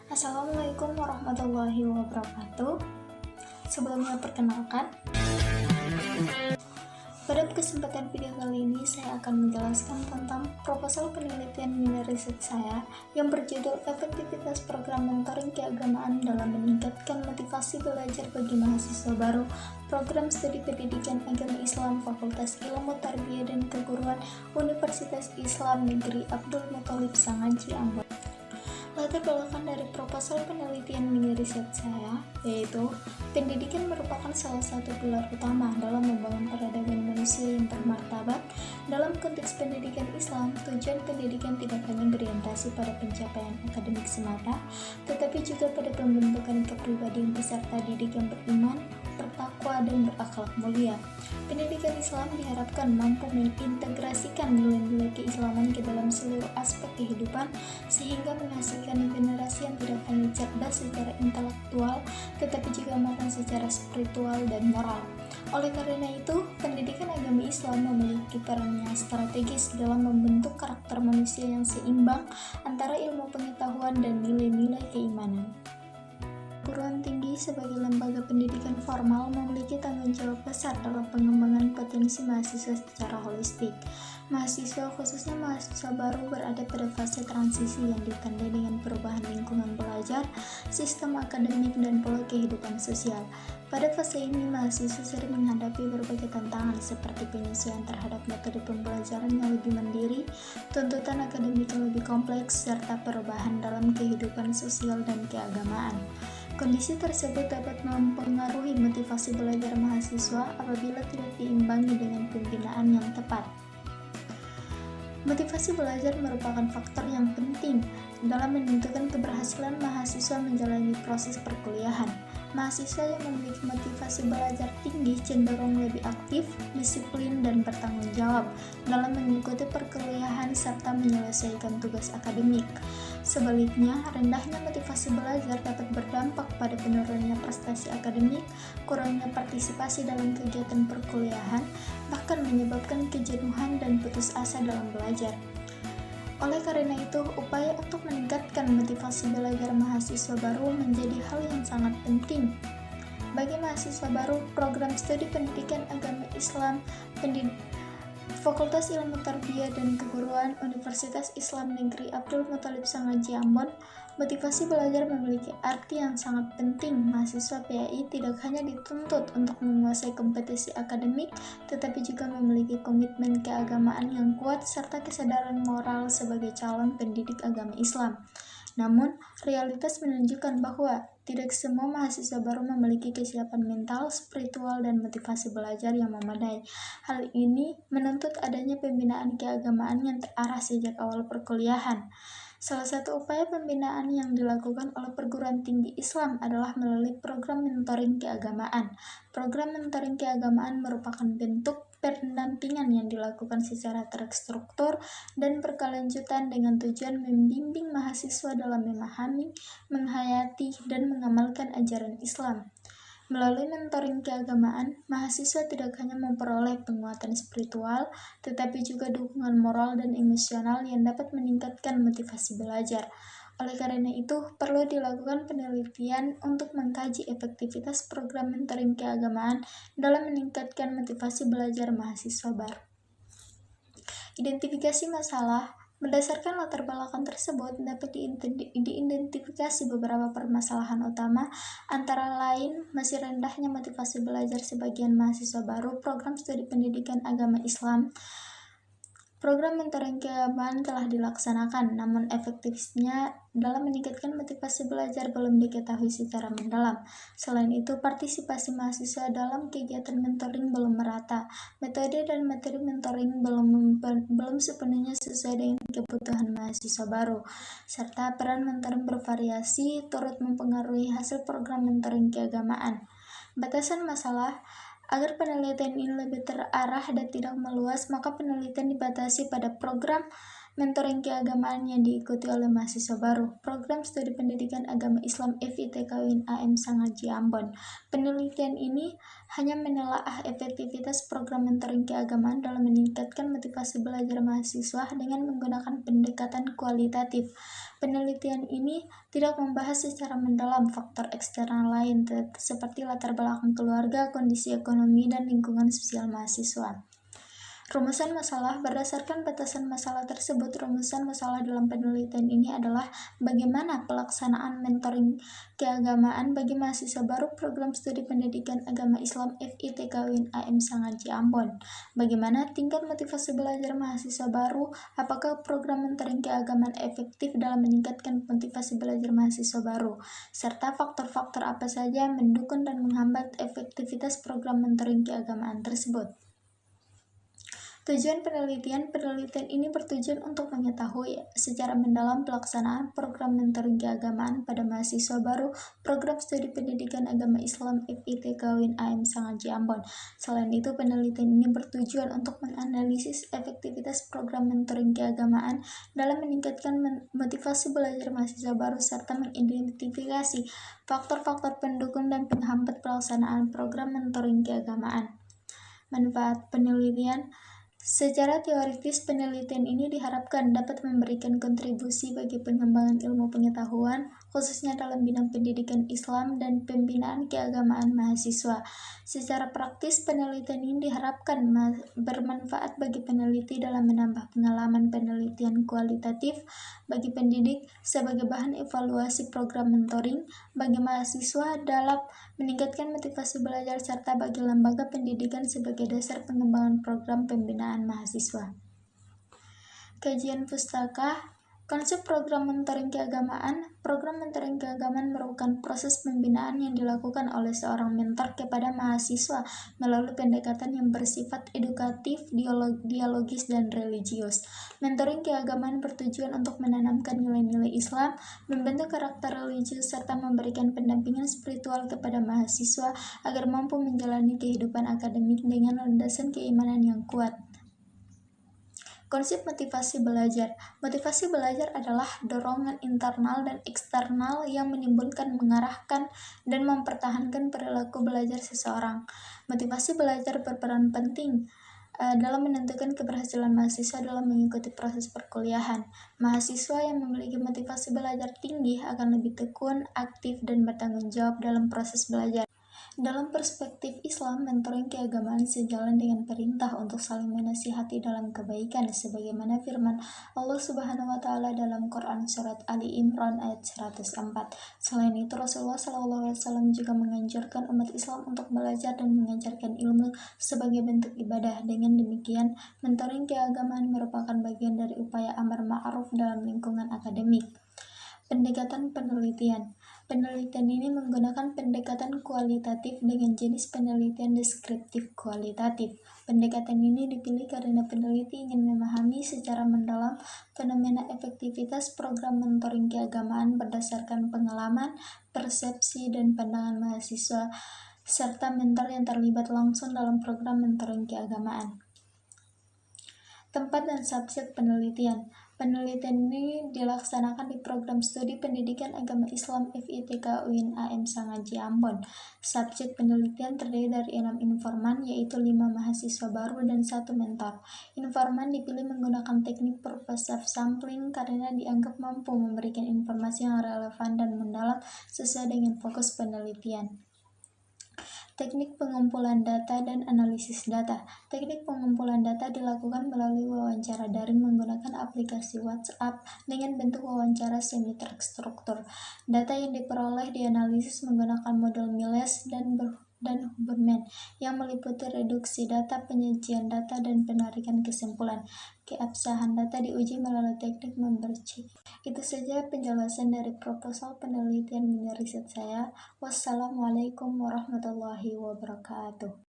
Assalamualaikum warahmatullahi wabarakatuh. Sebelumnya perkenalkan, pada kesempatan video kali ini saya akan menjelaskan tentang proposal penelitian mini riset saya yang berjudul Efektivitas Program Mentoring Keagamaan dalam Meningkatkan Motivasi Belajar bagi Mahasiswa Baru Program Studi Pendidikan Agama Islam Fakultas Ilmu Tarbiyah dan Keguruan Universitas Islam Negeri Abdul Muthalib Sangaji Ambon. Latar belakang dari proposal penelitian mini riset saya, yaitu pendidikan merupakan salah satu pilar utama dalam membangun peradaban manusia yang bermartabat. Dalam konteks pendidikan Islam, tujuan pendidikan tidak hanya berorientasi pada pencapaian akademik semata, tetapi juga pada pembentukan kepribadian peserta didik yang beriman, bertakwa, dan berakhlak mulia. Pendidikan Islam diharapkan mampu mengintegrasikan nilai-nilai keislaman ke dalam seluruh aspek kehidupan, sehingga menghasilkan generasi yang tidak hanya cerdas secara intelektual, tetapi juga matang secara spiritual dan moral. Oleh karena itu, pendidikan agama Islam memiliki peran yang strategis dalam membentuk karakter manusia yang seimbang antara ilmu pengetahuan dan nilai-nilai keimanan. Perguruan tinggi sebagai lembaga pendidikan formal memiliki tanggung jawab besar dalam pengembangan potensi mahasiswa secara holistik. Mahasiswa, khususnya mahasiswa baru, berada pada fase transisi yang ditandai dengan perubahan lingkungan belajar, sistem akademik, dan pola kehidupan sosial. Pada fase ini, mahasiswa sering menghadapi berbagai tantangan seperti penyesuaian terhadap metode pembelajaran yang lebih mandiri, tuntutan akademik yang lebih kompleks, serta perubahan dalam kehidupan sosial dan keagamaan. Kondisi tersebut dapat mempengaruhi motivasi belajar mahasiswa apabila tidak diimbangi dengan pembinaan yang tepat. Motivasi belajar merupakan faktor yang penting dalam menentukan keberhasilan mahasiswa menjalani proses perkuliahan. Mahasiswa yang memiliki motivasi belajar tinggi cenderung lebih aktif, disiplin, dan bertanggung jawab dalam mengikuti perkuliahan serta menyelesaikan tugas akademik. Sebaliknya, rendahnya motivasi belajar dapat berdampak pada penurunannya prestasi akademik, kurangnya partisipasi dalam kegiatan perkuliahan, bahkan menyebabkan kejenuhan dan putus asa dalam belajar. Oleh karena itu, upaya untuk meningkatkan motivasi belajar mahasiswa baru menjadi hal yang sangat penting. Bagi mahasiswa baru, program studi pendidikan agama Islam Fakultas Ilmu Tarbiyah dan Keguruan Universitas Islam Negeri Abdul Muthalib Sangaji Ambon, motivasi belajar memiliki arti yang sangat penting. Mahasiswa PAI tidak hanya dituntut untuk menguasai kompetisi akademik, tetapi juga memiliki komitmen keagamaan yang kuat serta kesadaran moral sebagai calon pendidik agama Islam. Namun, realitas menunjukkan bahwa tidak semua mahasiswa baru memiliki kesiapan mental, spiritual, dan motivasi belajar yang memadai. Hal ini menuntut adanya pembinaan keagamaan yang terarah sejak awal perkuliahan. Salah satu upaya pembinaan yang dilakukan oleh perguruan tinggi Islam adalah melalui program mentoring keagamaan. Program mentoring keagamaan merupakan bentuk pendampingan yang dilakukan secara terstruktur dan berkelanjutan dengan tujuan membimbing mahasiswa dalam memahami, menghayati, dan mengamalkan ajaran Islam. Melalui mentoring keagamaan, mahasiswa tidak hanya memperoleh penguatan spiritual, tetapi juga dukungan moral dan emosional yang dapat meningkatkan motivasi belajar. Oleh karena itu, perlu dilakukan penelitian untuk mengkaji efektivitas program mentoring keagamaan dalam meningkatkan motivasi belajar mahasiswa baru. Identifikasi masalah. Berdasarkan latar belakang tersebut, dapat diidentifikasi beberapa permasalahan utama, antara lain masih rendahnya motivasi belajar sebagian mahasiswa baru program studi pendidikan agama Islam. Program mentoring keagamaan telah dilaksanakan, namun efektifnya dalam meningkatkan motivasi belajar belum diketahui secara mendalam. Selain itu, partisipasi mahasiswa dalam kegiatan mentoring belum merata. Metode dan materi mentoring belum sepenuhnya sesuai dengan kebutuhan mahasiswa baru, serta peran mentoring bervariasi turut mempengaruhi hasil program mentoring keagamaan. Batasan masalah. Agar penelitian ini lebih terarah dan tidak meluas, maka penelitian dibatasi pada program mentoring keagamaan yang diikuti oleh mahasiswa baru. Program Studi Pendidikan Agama Islam FITK UIN AM Sangaji Ambon. Penelitian ini hanya menelaah efektivitas program mentoring keagamaan dalam meningkatkan motivasi belajar mahasiswa dengan menggunakan pendekatan kualitatif. Penelitian ini tidak membahas secara mendalam faktor eksternal lain seperti latar belakang keluarga, kondisi ekonomi, dan lingkungan sosial mahasiswa. Rumusan masalah. Berdasarkan batasan masalah tersebut, rumusan masalah dalam penelitian ini adalah bagaimana pelaksanaan mentoring keagamaan bagi mahasiswa baru program studi pendidikan agama Islam FITK UIN AM Sangaji Ambon. Bagaimana tingkat motivasi belajar mahasiswa baru, apakah program mentoring keagamaan efektif dalam meningkatkan motivasi belajar mahasiswa baru, serta faktor-faktor apa saja yang mendukung dan menghambat efektivitas program mentoring keagamaan tersebut. Tujuan penelitian ini bertujuan untuk mengetahui secara mendalam pelaksanaan program mentoring keagamaan pada mahasiswa baru program studi pendidikan agama Islam FITK UIN AM Sangaji Ambon. Selain itu, penelitian ini bertujuan untuk menganalisis efektivitas program mentoring keagamaan dalam meningkatkan motivasi belajar mahasiswa baru serta mengidentifikasi faktor-faktor pendukung dan penghambat pelaksanaan program mentoring keagamaan. Manfaat penelitian. Secara teoritis, penelitian ini diharapkan dapat memberikan kontribusi bagi pengembangan ilmu pengetahuan, khususnya dalam bidang pendidikan Islam dan pembinaan keagamaan mahasiswa. Secara praktis, penelitian ini diharapkan bermanfaat bagi peneliti dalam menambah pengalaman penelitian kualitatif bagi pendidik sebagai bahan evaluasi program mentoring, bagi mahasiswa dalam meningkatkan motivasi belajar, serta bagi lembaga pendidikan sebagai dasar pengembangan program pembinaan mahasiswa. Kajian pustaka. Konsep program mentoring keagamaan. Program mentoring keagamaan merupakan proses pembinaan yang dilakukan oleh seorang mentor kepada mahasiswa melalui pendekatan yang bersifat edukatif, dialogis, dan religius. Mentoring keagamaan bertujuan untuk menanamkan nilai-nilai Islam, membentuk karakter religius, serta memberikan pendampingan spiritual kepada mahasiswa agar mampu menjalani kehidupan akademik dengan landasan keimanan yang kuat. Konsep motivasi belajar. Motivasi belajar adalah dorongan internal dan eksternal yang menimbulkan, mengarahkan, dan mempertahankan perilaku belajar seseorang. Motivasi belajar berperan penting dalam menentukan keberhasilan mahasiswa dalam mengikuti proses perkuliahan. Mahasiswa yang memiliki motivasi belajar tinggi akan lebih tekun, aktif, dan bertanggung jawab dalam proses belajar. Dalam perspektif Islam, mentoring keagamaan sejalan dengan perintah untuk saling menasihati dalam kebaikan, sebagaimana firman Allah Subhanahu wa Ta'ala dalam Quran Surat Ali Imran ayat 104. Selain itu, Rasulullah SAW juga menganjurkan umat Islam untuk belajar dan mengajarkan ilmu sebagai bentuk ibadah. Dengan demikian, mentoring keagamaan merupakan bagian dari upaya amar ma'ruf dalam lingkungan akademik. Pendekatan penelitian. Penelitian ini menggunakan pendekatan kualitatif dengan jenis penelitian deskriptif kualitatif. Pendekatan ini dipilih karena peneliti ingin memahami secara mendalam fenomena efektivitas program mentoring keagamaan berdasarkan pengalaman, persepsi, dan pandangan mahasiswa serta mentor yang terlibat langsung dalam program mentoring keagamaan. Tempat dan subjek penelitian. Penelitian ini dilaksanakan di program studi pendidikan agama Islam FITK UIN AM Sangaji Ambon. Subjek penelitian terdiri dari 6 informan, yaitu 5 mahasiswa baru dan 1 mentor. Informan dipilih menggunakan teknik purpose of sampling karena dianggap mampu memberikan informasi yang relevan dan mendalam sesuai dengan fokus penelitian. Teknik pengumpulan data dan analisis data. Teknik pengumpulan data dilakukan melalui wawancara daring menggunakan aplikasi WhatsApp dengan bentuk wawancara semi-terstruktur. Data yang diperoleh dianalisis menggunakan model Miles dan Huberman yang meliputi reduksi data, penyajian data, dan penarikan kesimpulan. Keabsahan data diuji melalui teknik membership. Itu saja penjelasan dari proposal penelitian mini riset saya. Wassalamualaikum warahmatullahi wabarakatuh.